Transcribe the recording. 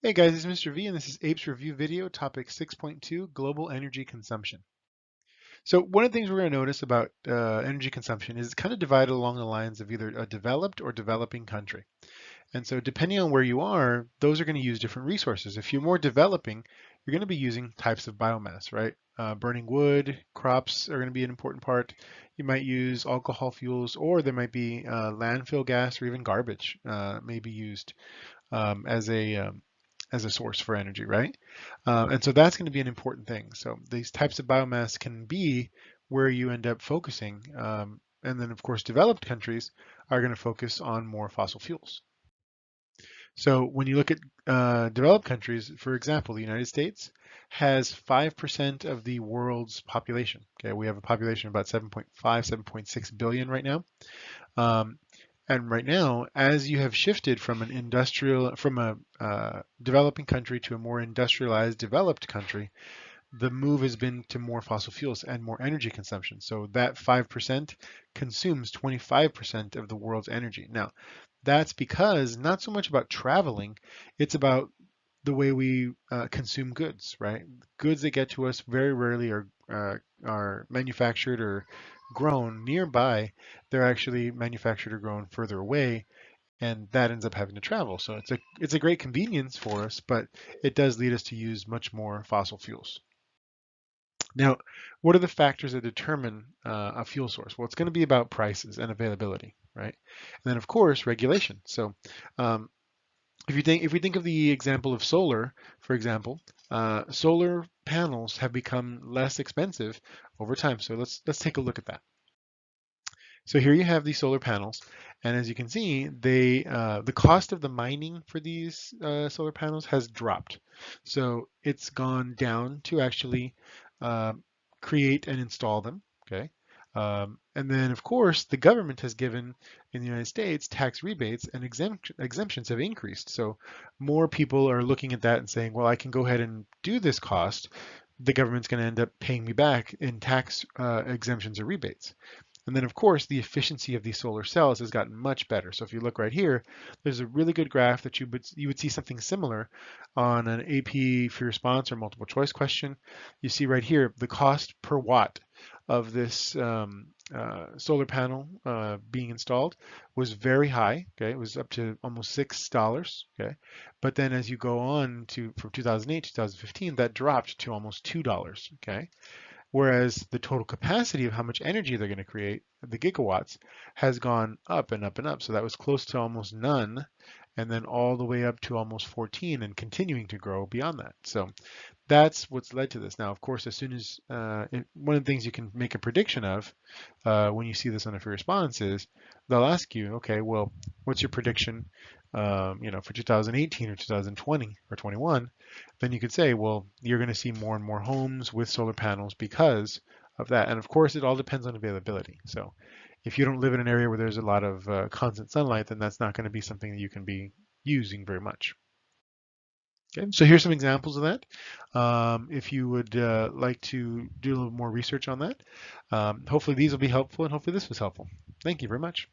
Hey guys, it's Mr. V and this is APES Review Video, topic 6.2, Global Energy Consumption. So one of the things we're going to notice about energy consumption is it's kind of divided along the lines of either a developed or developing country. And so depending on where you are, those are going to use different resources. If you're more developing, you're going to be using types of biomass, right? Burning wood, crops are going to be an important part. You might use alcohol fuels, or there might be landfill gas or even garbage may be used um, as a um, as a source for energy, right? And so that's going to be an important thing. So these types of biomass can be where you end up focusing. And then, of course, developed countries are going to focus on more fossil fuels. So when you look at developed countries, for example, the United States has 5% of the world's population. Okay, we have a population of about 7.5, 7.6 billion right now. Um, and right now, as you have shifted from from a developing country to a more industrialized developed country, the move has been to more fossil fuels and more energy consumption. So that 5% consumes 25% of the world's energy. Now, that's because not so much about traveling, it's about the way we consume goods, right? Goods that get to us very rarely are manufactured or grown nearby. They're actually manufactured or grown further away, and that ends up having to travel. So it's a great convenience for us, but it does lead us to use much more fossil fuels. Now, what are the factors that determine a fuel source? Well, it's going to be about prices and availability, right? And then, of course, regulation. So, um, if we think of the example of solar, for example, solar panels have become less expensive over time. So let's take a look at that. So here you have these solar panels, and as you can see, the cost of the mining for these solar panels has dropped. So it's gone down to actually uh, create and install them. Okay. And then, of course, the government has given in the United States tax rebates and exemptions have increased. So more people are looking at that and saying, well, I can go ahead and do this cost. The government's going to end up paying me back in tax exemptions or rebates. And then, of course, the efficiency of these solar cells has gotten much better. So if you look right here, there's a really good graph that you would see something similar on an AP free response or multiple choice question. You see right here the cost per watt of this solar panel being installed was very high. Okay, it was up to almost $6. Okay, but then as you go on to from 2008 to 2015, that dropped to almost $2. Okay. Whereas the total capacity of how much energy they're going to create, the gigawatts, has gone up and up and up. So that was close to almost none, and then all the way up to almost 14 and continuing to grow beyond that. So that's what's led to this. Now, of course, as soon as one of the things you can make a prediction of when you see this on a free response is they'll ask you, okay, well, what's your prediction, for 2018 or 2020 or 21? Then you could say, well, you're going to see more and more homes with solar panels because of that. And of course, it all depends on availability. So if you don't live in an area where there's a lot of constant sunlight, then that's not going to be something that you can be using very much. Okay, so here's some examples of that. If you would like to do a little more research on that, hopefully these will be helpful and hopefully this was helpful. Thank you very much.